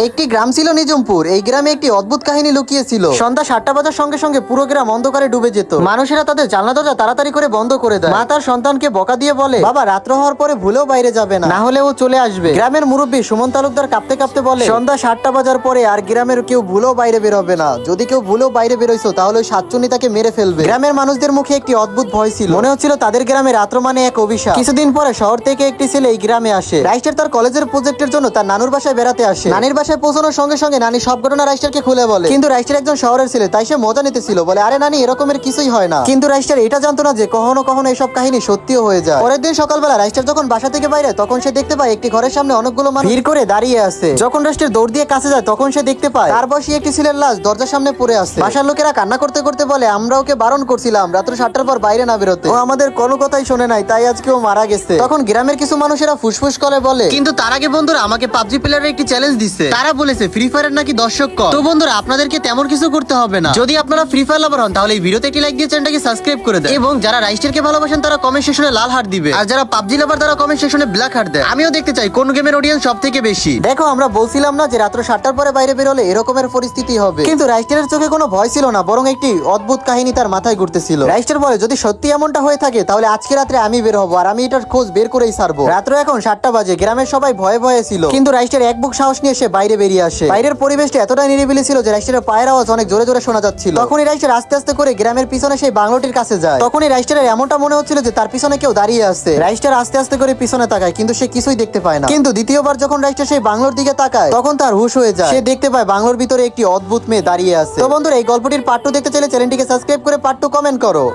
একটি গ্রাম ছিল নিজমপুর। এই গ্রামে একটি অদ্ভুত কাহিনী লুকিয়ে ছিল। সন্ধ্যা 7টা বাজার সঙ্গে সঙ্গে পুরো গ্রাম অন্ধকারে ডুবে যেত। মানুষেরা তাদের জানলা দরজা তাড়াতাড়ি করে বন্ধ করে দেয়। মা তার সন্তানকে বকা দিয়ে বলে, বাবা রাত্র হওয়ার পরে ভুলেও বাইরে যাবে না, না হলে ও চলে আসবে। গ্রামের মুরব্বী সুমন তালুকদার কাঁপতে কাঁপতে বলে, সন্ধ্যা 7টা বাজার পরে আর গ্রামের কেউ ভুলেও বাইরে বের হবে না। যদি কেউ ভুলেও বাইরে বেরোইছো তাহলে ওই সাতচুন্নি তাকে মেরে ফেলবে। গ্রামের মানুষদের মুখে একটি অদ্ভুত ভয় ছিল। মনে হচ্ছিল তাদের গ্রামে রাত্র মানে এক অভিশাপ। কিছুদিন পরে শহর থেকে একটি ছেলে এই গ্রামে আসে। রাইস্টার তার কলেজের প্রজেক্টের জন্য তার নানুর বাসায় বেড়াতে আসে। নানির বাসায় পৌঁছানোর সঙ্গে সঙ্গে নানি সব ঘটনা রাইস্টারকে খুলে বলে। কিন্তু রাইস্টার একজন শহরের ছেলে, তাই সে মজা নিতেছিল, বলে আরে নানি এরকমের কিছুই হয় না। কিন্তু রাইস্টার এটা জানতো না যে কখনো কখনো এসব কাহিনী সত্যিও হয়ে যায়। পরের দিন সকালবেলা রাইস্টার যখন বাসা থেকে বাইরে, তখন সে দেখতে পায় একটি ঘরের সামনে অনেকগুলো মানুষ ভিড় করে দাঁড়িয়ে আছে। যখন রাইস্টার দৌড় দিয়ে কাছে যায়, তখন সে দেখতে পায় তার বয়সী একটি ছেলের লাশ দরজার সামনে পড়ে আছে। বাসার লোকেরা কান্না করতে করতে বলে, আমরা ওকে বারণ করছিলাম রাত্র 7টার পর বাইরে না বেরোতে, ও আমাদের কোনো কথাই শোনে নাই, তাই আজকে ও মারা গেছে। তখন গ্রামের কিছু মানুষেরা ফুসফুস করে বলে, কিন্তু তার আগে বন্ধুরা আমাকে পাবজি প্লেয়ারের একটি চ্যালেঞ্জ দিচ্ছে। তারা বলেছে ফ্রি ফায়ারের নাকি দর্শক কম। তো বন্ধুরা আপনাদেরকে তেমন কিছু করতে হবে না। যদি আপনারা ফ্রি ফায়ার লাভার হন তাহলে এই ভিডিওতে একটি লাইক দিয়ে চ্যানেলটাকে সাবস্ক্রাইব করে দেন, এবং যারা রাইস্টারকে ভালোবাসেন তারা কমেন্ট সেকশনে লাল হার্ট দিবে, আর যারা পাবজি লাভার তারা কমেন্ট সেকশনে ব্ল্যাক হার্ট দেয়। আমিও দেখতে চাই কোন গেমের অডিয়েন্স সবথেকে বেশি। দেখো আমরা বলছিলাম না যে রাত্র 7টার পরে বাইরে বের হলে এরকমের পরিস্থিতি হবে। কিন্তু রাইস্টারের চোখে কোনো ভয় ছিল না, বরং একটি অদ্ভুত কাহিনী তার মাথায় ঘুরতেছিল। রাইস্টার বলে, যদি সত্যি এমনটা হয়ে থাকে তাহলে আজকে রাত্রে আমি বের হবো, আর আমি এটার খোঁজ বের করেই ছাড়বো। রাত্র এখন 7টা বাজে। গ্রামের সবাই ভয়ে ভয়ে ছিল, কিন্তু রাইস্টার এক বুক সাহস নিয়ে সে বাইরে বেরিয়ে আসে। বাইরের পরিবেশটা এতটাই নিরিবিলি ছিল যে রাইস্টারের পায়ের আওয়াজ অনেক জোরে জোরে শোনা যাচ্ছিল। তখনই রাইস্টার আস্তে আস্তে করে গ্রামের পিছনে সেই বাংলোটির কাছে যায়। তখনই রাইস্টারের এমনটা মনে হচ্ছিল যে তার পিছনে কেউ দাঁড়িয়ে আছে। রাইস্টার আস্তে আস্তে করে পিছনে তাকায়, কিন্তু সে কিছুই দেখতে পায় না। কিন্তু দ্বিতীয়বার যখন রাইস্টার সেই বাংলোর দিকে তাকায়, তখন তার হুঁশ হয়ে যায়। সে দেখতে পায় বাংলোর ভিতরে একটি অদ্ভুত মেয়ে দাঁড়িয়ে আছে। তো বন্ধুরা এই গল্পটির পার্ট 2 দেখতে চাইলে চ্যানেলটিকে সাবস্ক্রাইব করে পার্ট 2 কমেন্ট করো।